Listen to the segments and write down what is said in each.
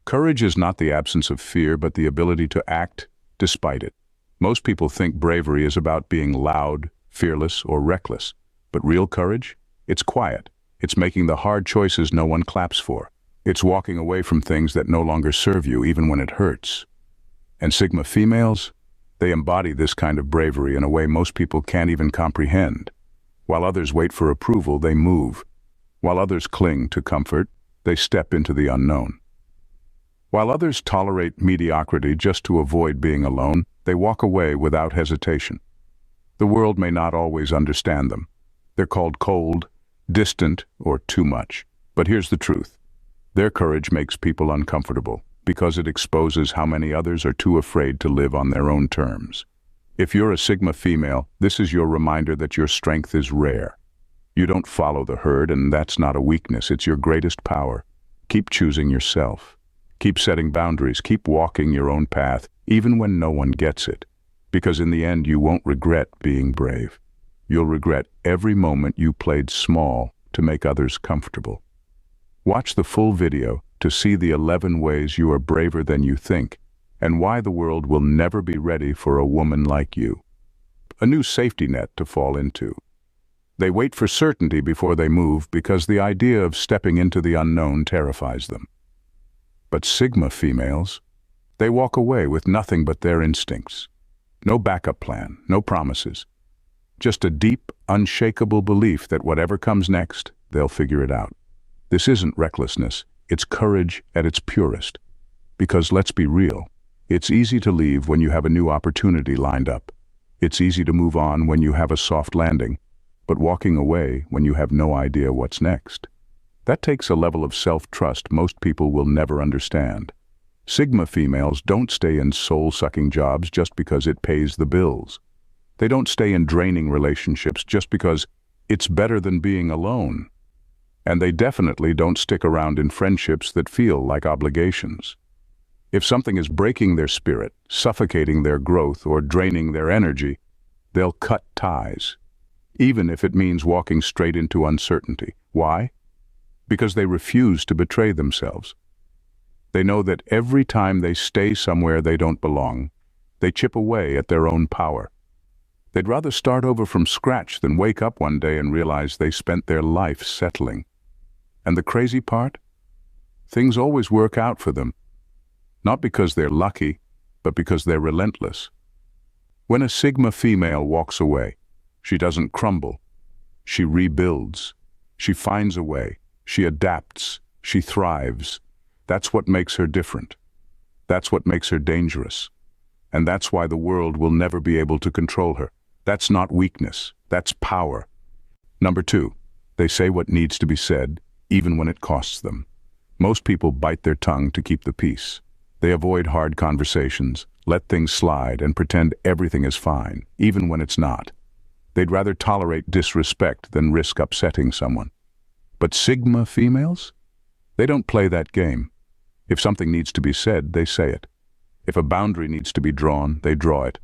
Courage is not the absence of fear, but the ability to act despite it. Most people think bravery is about being loud, fearless, or reckless. But real courage? It's quiet. It's making the hard choices no one claps for. It's walking away from things that no longer serve you, even when it hurts. And Sigma females? They embody this kind of bravery in a way most people can't even comprehend. While others wait for approval, they move. While others cling to comfort, they step into the unknown. While others tolerate mediocrity just to avoid being alone, they walk away without hesitation. The world may not always understand them. They're called cold, distant, or too much. But here's the truth. Their courage makes people uncomfortable because it exposes how many others are too afraid to live on their own terms. If you're a Sigma female, this is your reminder that your strength is rare. You don't follow the herd, and that's not a weakness, it's your greatest power. Keep choosing yourself. Keep setting boundaries, keep walking your own path, even when no one gets it. Because in the end, you won't regret being brave. You'll regret every moment you played small to make others comfortable. Watch the full video to see the 11 ways you are braver than you think, and why the world will never be ready for a woman like you. A new safety net to fall into. They wait for certainty before they move because the idea of stepping into the unknown terrifies them. But Sigma females, they walk away with nothing but their instincts. No backup plan, no promises. Just a deep, unshakable belief that whatever comes next, they'll figure it out. This isn't recklessness, it's courage at its purest. Because let's be real, it's easy to leave when you have a new opportunity lined up. It's easy to move on when you have a soft landing, but walking away when you have no idea what's next. That takes a level of self-trust most people will never understand. Sigma females don't stay in soul-sucking jobs just because it pays the bills. They don't stay in draining relationships just because it's better than being alone. And they definitely don't stick around in friendships that feel like obligations. If something is breaking their spirit, suffocating their growth, or draining their energy, they'll cut ties, even if it means walking straight into uncertainty. Why? Because they refuse to betray themselves. They know that every time they stay somewhere they don't belong, they chip away at their own power. They'd rather start over from scratch than wake up one day and realize they spent their life settling. And the crazy part? Things always work out for them. Not because they're lucky, but because they're relentless. When a Sigma female walks away, she doesn't crumble. She rebuilds. She finds a way. She adapts. She thrives. That's what makes her different. That's what makes her dangerous. And that's why the world will never be able to control her. That's not weakness. That's power. Number 2, they say what needs to be said, even when it costs them. Most people bite their tongue to keep the peace. They avoid hard conversations, let things slide, and pretend everything is fine, even when it's not. They'd rather tolerate disrespect than risk upsetting someone. But Sigma females? They don't play that game. If something needs to be said, they say it. If a boundary needs to be drawn, they draw it.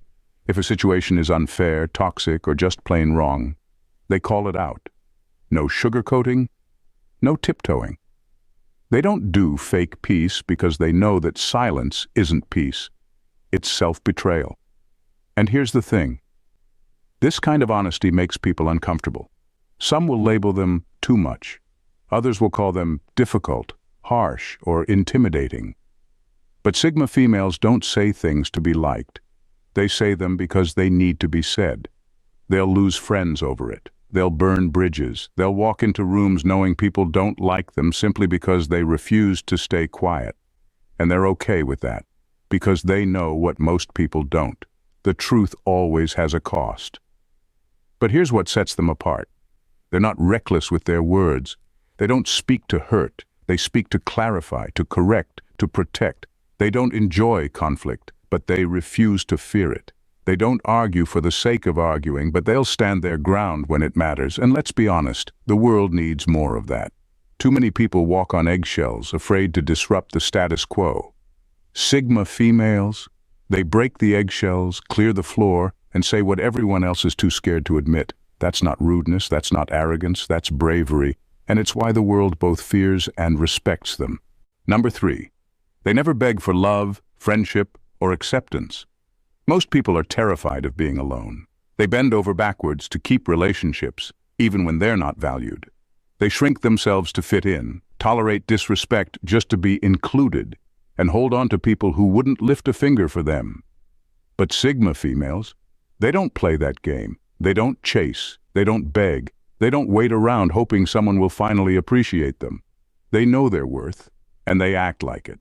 If a situation is unfair, toxic, or just plain wrong, they call it out. No sugarcoating, no tiptoeing. They don't do fake peace because they know that silence isn't peace. It's self-betrayal. And here's the thing. This kind of honesty makes people uncomfortable. Some will label them too much. Others will call them difficult, harsh, or intimidating. But Sigma females don't say things to be liked. They say them because they need to be said. They'll lose friends over it. They'll burn bridges. They'll walk into rooms knowing people don't like them simply because they refuse to stay quiet. And they're okay with that, because they know what most people don't. The truth always has a cost. But here's what sets them apart. They're not reckless with their words. They don't speak to hurt. They speak to clarify, to correct, to protect. They don't enjoy conflict, but they refuse to fear it. They don't argue for the sake of arguing, but they'll stand their ground when it matters. And let's be honest, the world needs more of that. Too many people walk on eggshells, afraid to disrupt the status quo. Sigma females, they break the eggshells, clear the floor, and say what everyone else is too scared to admit. That's not rudeness, that's not arrogance, that's bravery, and it's why the world both fears and respects them. Number 3, They never beg for love, friendship, or acceptance. Most people are terrified of being alone. They bend over backwards to keep relationships, even when they're not valued. They shrink themselves to fit in, tolerate disrespect just to be included, and hold on to people who wouldn't lift a finger for them. But Sigma females, they don't play that game. They don't chase. They don't beg. They don't wait around hoping someone will finally appreciate them. They know their worth, and they act like it.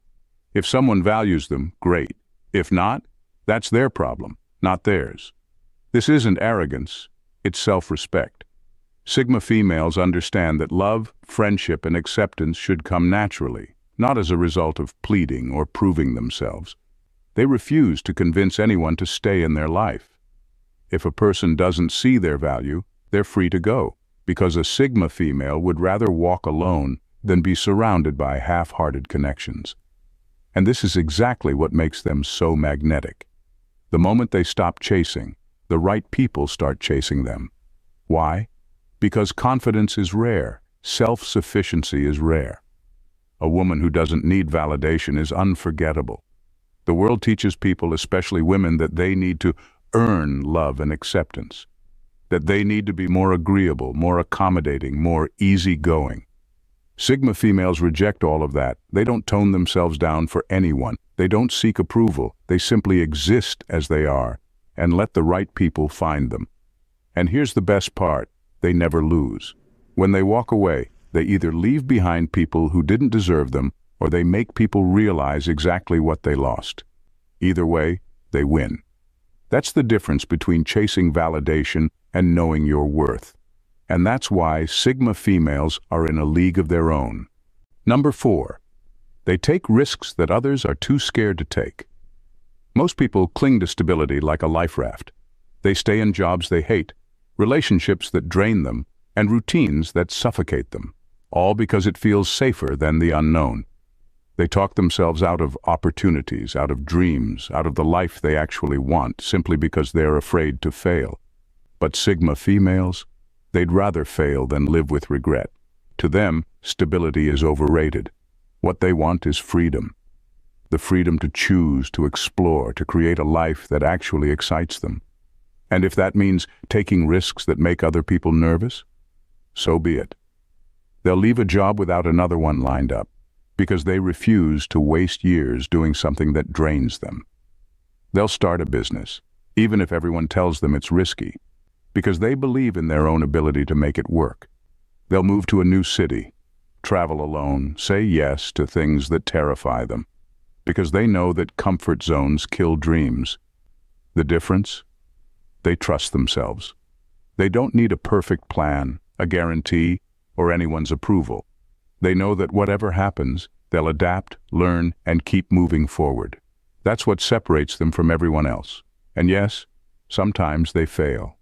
If someone values them, great. If not, that's their problem, not theirs. This isn't arrogance, it's self-respect. Sigma females understand that love, friendship, and acceptance should come naturally, not as a result of pleading or proving themselves. They refuse to convince anyone to stay in their life. If a person doesn't see their value, they're free to go, because a Sigma female would rather walk alone than be surrounded by half-hearted connections. And this is exactly what makes them so magnetic. The moment they stop chasing, the right people start chasing them. Why? Because confidence is rare, self-sufficiency is rare. A woman who doesn't need validation is unforgettable. The world teaches people, especially women, that they need to earn love and acceptance, that they need to be more agreeable, more accommodating, more easygoing. Sigma females reject all of that. They don't tone themselves down for anyone. They don't seek approval. They simply exist as they are and let the right people find them. And here's the best part, they never lose. When they walk away, they either leave behind people who didn't deserve them or they make people realize exactly what they lost. Either way, they win. That's the difference between chasing validation and knowing your worth. And that's why Sigma females are in a league of their own. Number 4, they take risks that others are too scared to take. Most people cling to stability like a life raft. They stay in jobs they hate, relationships that drain them, and routines that suffocate them, all because it feels safer than the unknown. They talk themselves out of opportunities, out of dreams, out of the life they actually want, simply because they're afraid to fail. But Sigma females, they'd rather fail than live with regret. To them, stability is overrated. What they want is freedom. The freedom to choose, to explore, to create a life that actually excites them. And if that means taking risks that make other people nervous, so be it. They'll leave a job without another one lined up, because they refuse to waste years doing something that drains them. They'll start a business, even if everyone tells them it's risky, because they believe in their own ability to make it work. They'll move to a new city, travel alone, say yes to things that terrify them, because they know that comfort zones kill dreams. The difference? They trust themselves. They don't need a perfect plan, a guarantee, or anyone's approval. They know that whatever happens, they'll adapt, learn, and keep moving forward. That's what separates them from everyone else. And yes, sometimes they fail.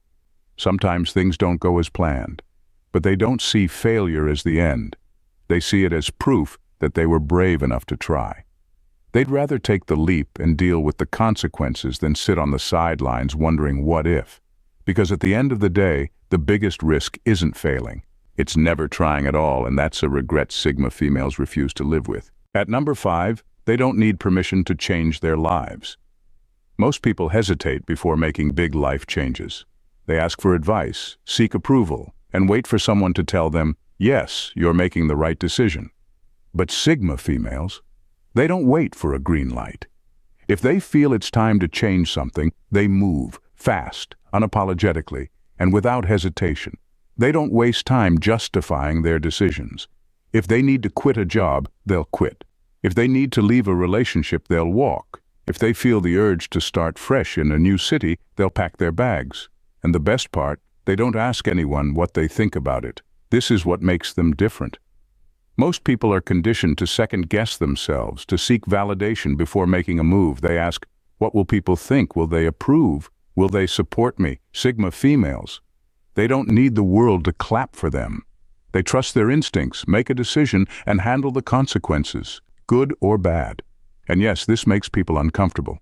Sometimes things don't go as planned. But they don't see failure as the end. They see it as proof that they were brave enough to try. They'd rather take the leap and deal with the consequences than sit on the sidelines wondering what if. Because at the end of the day, the biggest risk isn't failing. It's never trying at all, and that's a regret Sigma females refuse to live with. At number 5, they don't need permission to change their lives. Most people hesitate before making big life changes. They ask for advice, seek approval, and wait for someone to tell them, yes, you're making the right decision. But Sigma females, they don't wait for a green light. If they feel it's time to change something, they move, fast, unapologetically, and without hesitation. They don't waste time justifying their decisions. If they need to quit a job, they'll quit. If they need to leave a relationship, they'll walk. If they feel the urge to start fresh in a new city, they'll pack their bags. And the best part, they don't ask anyone what they think about it. This is what makes them different. Most people are conditioned to second-guess themselves, to seek validation before making a move. They ask, what will people think? Will they approve? Will they support me? Sigma females, they don't need the world to clap for them. They trust their instincts, make a decision, and handle the consequences, good or bad. And yes, this makes people uncomfortable.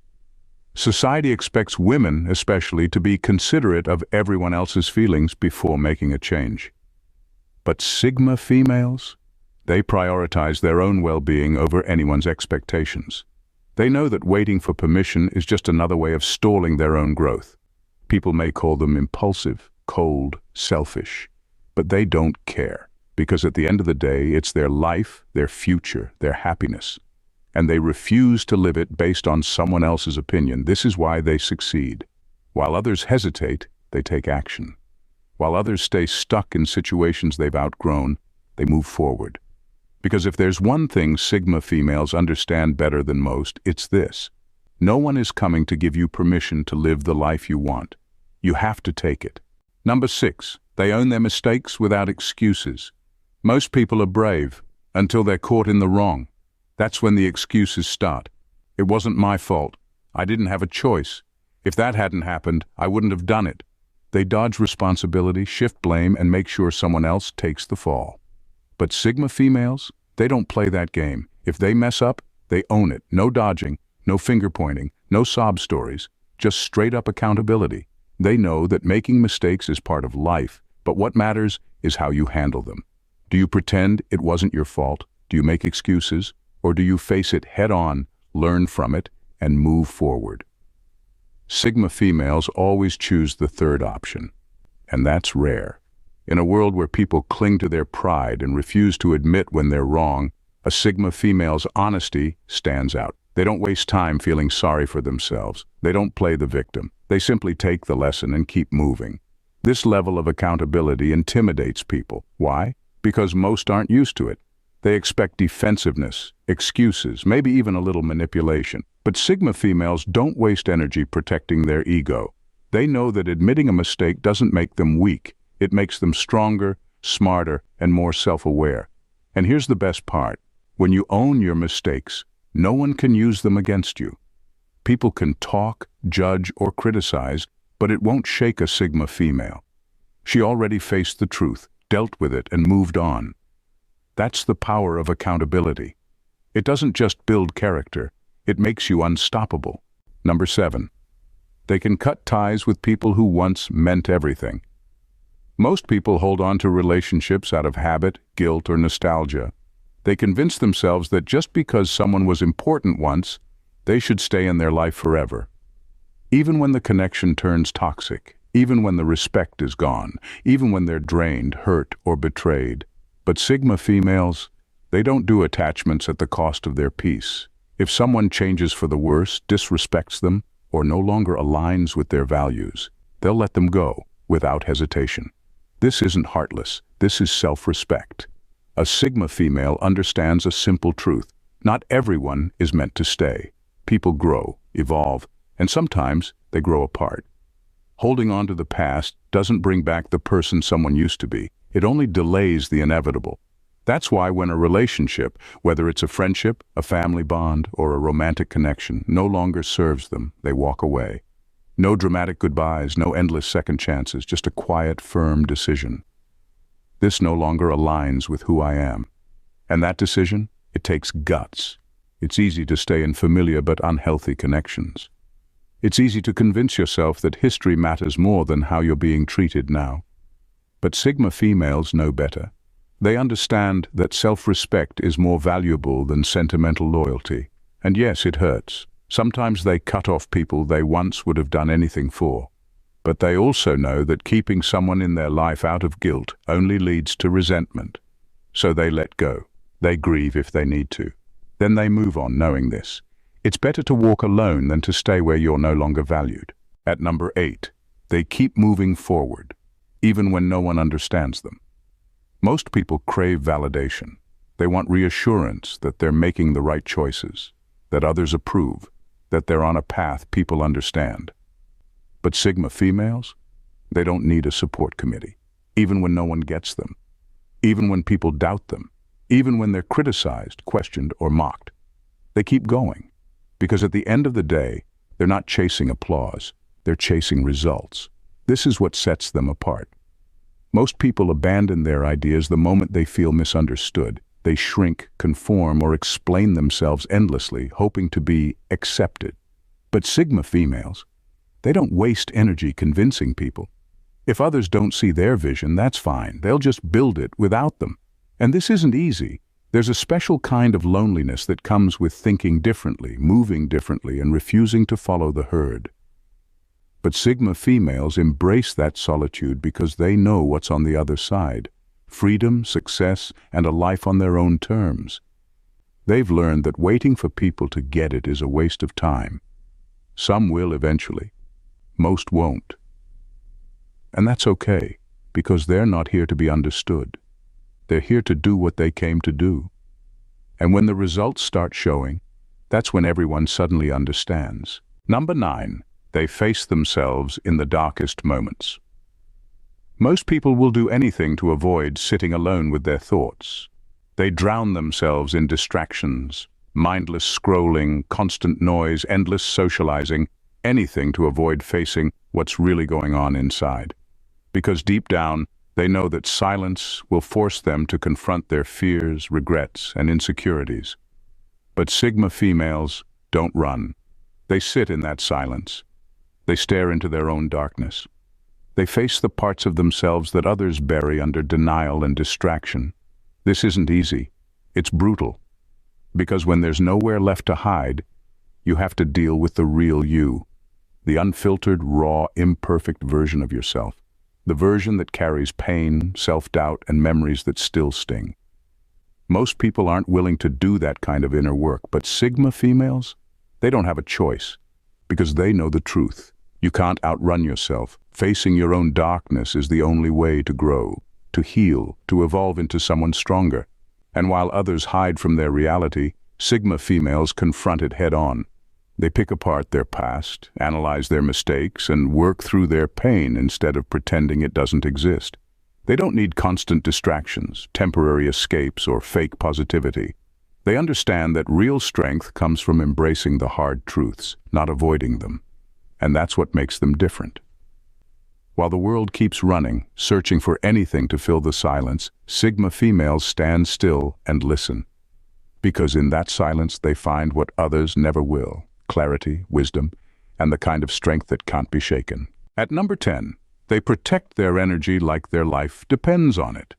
Society expects women, especially, to be considerate of everyone else's feelings before making a change. But Sigma females, They prioritize their own well-being over anyone's expectations. They know that waiting for permission is just another way of stalling their own growth. People may call them impulsive, cold, selfish, but they don't care, because at the end of the day, it's their life, their future, their happiness. And they refuse to live it based on someone else's opinion. This is why they succeed. While others hesitate, they take action. While others stay stuck in situations they've outgrown, they move forward. Because if there's one thing Sigma females understand better than most, it's this. No one is coming to give you permission to live the life you want. You have to take it. Number 6, they own their mistakes without excuses. Most people are brave until they're caught in the wrong. That's when the excuses start. It wasn't my fault. I didn't have a choice. If that hadn't happened, I wouldn't have done it. They dodge responsibility, shift blame, and make sure someone else takes the fall. But Sigma females, they don't play that game. If they mess up, they own it. No dodging, no finger pointing, no sob stories, just straight up accountability. They know that making mistakes is part of life, but what matters is how you handle them. Do you pretend it wasn't your fault? Do you make excuses? Or do you face it head on, learn from it, and move forward? Sigma females always choose the third option, and that's rare. In a world where people cling to their pride and refuse to admit when they're wrong, a Sigma female's honesty stands out. They don't waste time feeling sorry for themselves. They don't play the victim. They simply take the lesson and keep moving. This level of accountability intimidates people. Why? Because most aren't used to it. They expect defensiveness, excuses, maybe even a little manipulation. But Sigma females don't waste energy protecting their ego. They know that admitting a mistake doesn't make them weak. It makes them stronger, smarter, and more self-aware. And here's the best part. When you own your mistakes, no one can use them against you. People can talk, judge, or criticize, but it won't shake a Sigma female. She already faced the truth, dealt with it, and moved on. That's the power of accountability. It doesn't just build character, it makes you unstoppable. Number 7. They can cut ties with people who once meant everything. Most people hold on to relationships out of habit, guilt, or nostalgia. They convince themselves that just because someone was important once, they should stay in their life forever. Even when the connection turns toxic, even when the respect is gone, even when they're drained, hurt, or betrayed. But Sigma females, they don't do attachments at the cost of their peace. If someone changes for the worse, disrespects them, or no longer aligns with their values, they'll let them go without hesitation. This isn't heartless, this is self-respect. A Sigma female understands a simple truth. Not everyone is meant to stay. People grow, evolve, and sometimes they grow apart. Holding on to the past doesn't bring back the person someone used to be. It only delays the inevitable. That's why when a relationship, whether it's a friendship, a family bond, or a romantic connection, no longer serves them, they walk away. No dramatic goodbyes, no endless second chances, just a quiet, firm decision. This no longer aligns with who I am. And that decision, it takes guts. It's easy to stay in familiar but unhealthy connections. It's easy to convince yourself that history matters more than how you're being treated now. But Sigma females know better. They understand that self-respect is more valuable than sentimental loyalty. And yes, it hurts. Sometimes they cut off people they once would have done anything for. But they also know that keeping someone in their life out of guilt only leads to resentment. So they let go. They grieve if they need to. Then they move on knowing this. It's better to walk alone than to stay where you're no longer valued. At number 8, they keep moving forward, even when no one understands them. Most people crave validation. They want reassurance that they're making the right choices, that others approve, that they're on a path people understand. But Sigma females, they don't need a support committee, even when no one gets them, even when people doubt them, even when they're criticized, questioned, or mocked. They keep going, because at the end of the day, they're not chasing applause, they're chasing results. This is what sets them apart. Most people abandon their ideas the moment they feel misunderstood. They shrink, conform, or explain themselves endlessly, hoping to be accepted. But Sigma females, they don't waste energy convincing people. If others don't see their vision, that's fine. They'll just build it without them. And this isn't easy. There's a special kind of loneliness that comes with thinking differently, moving differently, and refusing to follow the herd. But Sigma females embrace that solitude because they know what's on the other side: freedom, success, and a life on their own terms. They've learned that waiting for people to get it is a waste of time. Some will eventually. Most won't. And that's okay, because they're not here to be understood. They're here to do what they came to do. And when the results start showing, that's when everyone suddenly understands. Number 9, they face themselves in the darkest moments. Most people will do anything to avoid sitting alone with their thoughts. They drown themselves in distractions, mindless scrolling, constant noise, endless socializing, anything to avoid facing what's really going on inside. Because deep down, they know that silence will force them to confront their fears, regrets, and insecurities. But Sigma females don't run. They sit in that silence. They stare into their own darkness. They face the parts of themselves that others bury under denial and distraction. This isn't easy. It's brutal. Because when there's nowhere left to hide, you have to deal with the real you, the unfiltered, raw, imperfect version of yourself. The version that carries pain, self-doubt, and memories that still sting. Most people aren't willing to do that kind of inner work, but Sigma females, they don't have a choice, because they know the truth. You can't outrun yourself. Facing your own darkness is the only way to grow, to heal, to evolve into someone stronger. And while others hide from their reality, Sigma females confront it head-on. They pick apart their past, analyze their mistakes, and work through their pain instead of pretending it doesn't exist. They don't need constant distractions, temporary escapes, or fake positivity. They understand that real strength comes from embracing the hard truths, not avoiding them. And that's what makes them different. While the world keeps running, searching for anything to fill the silence, Sigma females stand still and listen. Because in that silence they find what others never will: clarity, wisdom, and the kind of strength that can't be shaken. At number 10, they protect their energy like their life depends on it.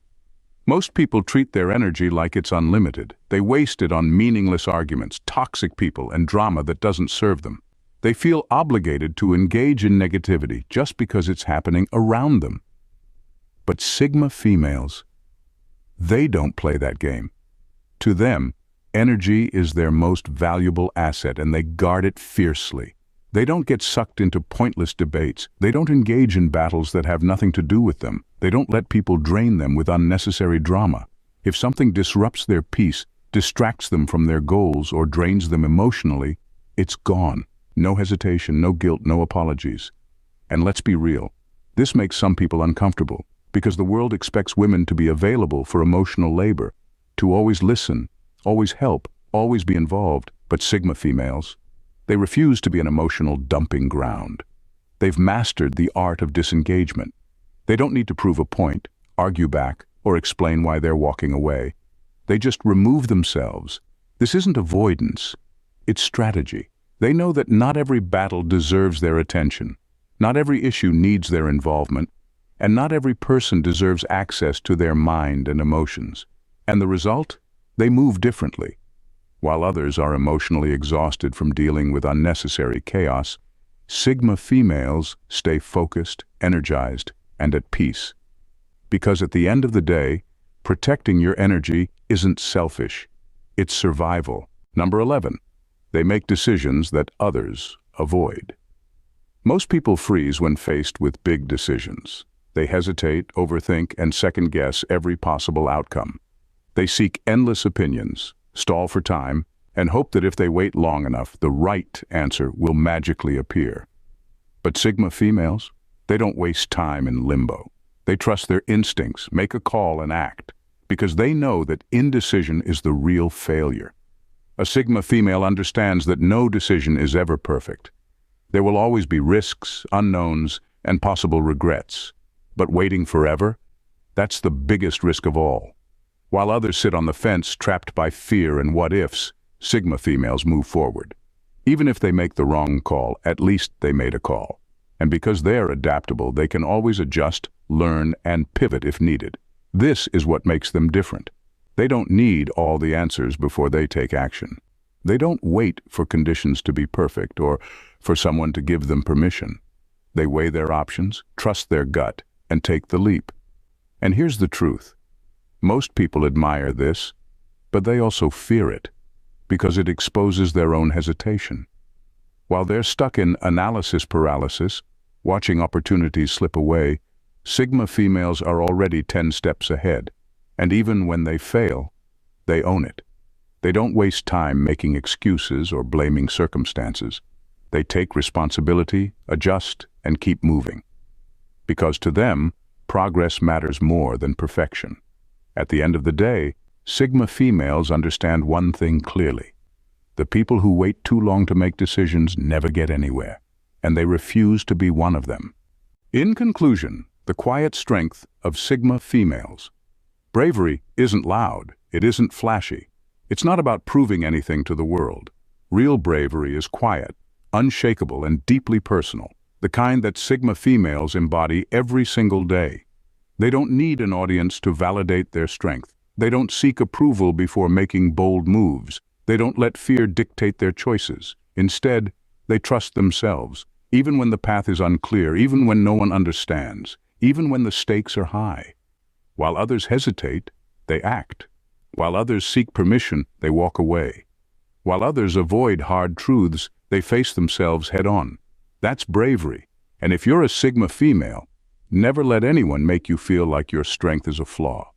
Most people treat their energy like it's unlimited. They waste it on meaningless arguments, toxic people, and drama that doesn't serve them. They feel obligated to engage in negativity just because it's happening around them. But Sigma females, they don't play that game. To them, energy is their most valuable asset, and they guard it fiercely. They don't get sucked into pointless debates. They don't engage in battles that have nothing to do with them. They don't let people drain them with unnecessary drama. If something disrupts their peace, distracts them from their goals, or drains them emotionally, it's gone. No hesitation, no guilt, no apologies. And let's be real, this makes some people uncomfortable, because the world expects women to be available for emotional labor, to always listen, always help, always be involved. But Sigma females, they refuse to be an emotional dumping ground. They've mastered the art of disengagement. They don't need to prove a point, argue back, or explain why they're walking away. They just remove themselves. This isn't avoidance, it's strategy. They know that not every battle deserves their attention, not every issue needs their involvement, and not every person deserves access to their mind and emotions. And the result? They move differently. While others are emotionally exhausted from dealing with unnecessary chaos, Sigma females stay focused, energized, and at peace. Because at the end of the day, protecting your energy isn't selfish, it's survival. Number 11, they make decisions that others avoid. Most people freeze when faced with big decisions. They hesitate, overthink, and second-guess every possible outcome. They seek endless opinions, stall for time, and hope that if they wait long enough, the right answer will magically appear. But Sigma females, they don't waste time in limbo. They trust their instincts, make a call, and act, because they know that indecision is the real failure. A Sigma female understands that no decision is ever perfect. There will always be risks, unknowns, and possible regrets. But waiting forever? That's the biggest risk of all. While others sit on the fence, trapped by fear and what-ifs, Sigma females move forward. Even if they make the wrong call, at least they made a call. And because they're adaptable, they can always adjust, learn, and pivot if needed. This is what makes them different. They don't need all the answers before they take action. They don't wait for conditions to be perfect or for someone to give them permission. They weigh their options, trust their gut, and take the leap. And here's the truth. Most people admire this, but they also fear it, because it exposes their own hesitation. While they're stuck in analysis paralysis, watching opportunities slip away, Sigma females are already 10 steps ahead. And even when they fail, they own it. They don't waste time making excuses or blaming circumstances. They take responsibility, adjust, and keep moving. Because to them, progress matters more than perfection. At the end of the day, Sigma females understand one thing clearly. The people who wait too long to make decisions never get anywhere, and they refuse to be one of them. In conclusion, the quiet strength of Sigma females. Bravery isn't loud, it isn't flashy. It's not about proving anything to the world. Real bravery is quiet, unshakable, and deeply personal, the kind that Sigma females embody every single day. They don't need an audience to validate their strength. They don't seek approval before making bold moves. They don't let fear dictate their choices. Instead, they trust themselves, even when the path is unclear, even when no one understands, even when the stakes are high. While others hesitate, they act. While others seek permission, they walk away. While others avoid hard truths, they face themselves head-on. That's bravery. And if you're a Sigma female, never let anyone make you feel like your strength is a flaw.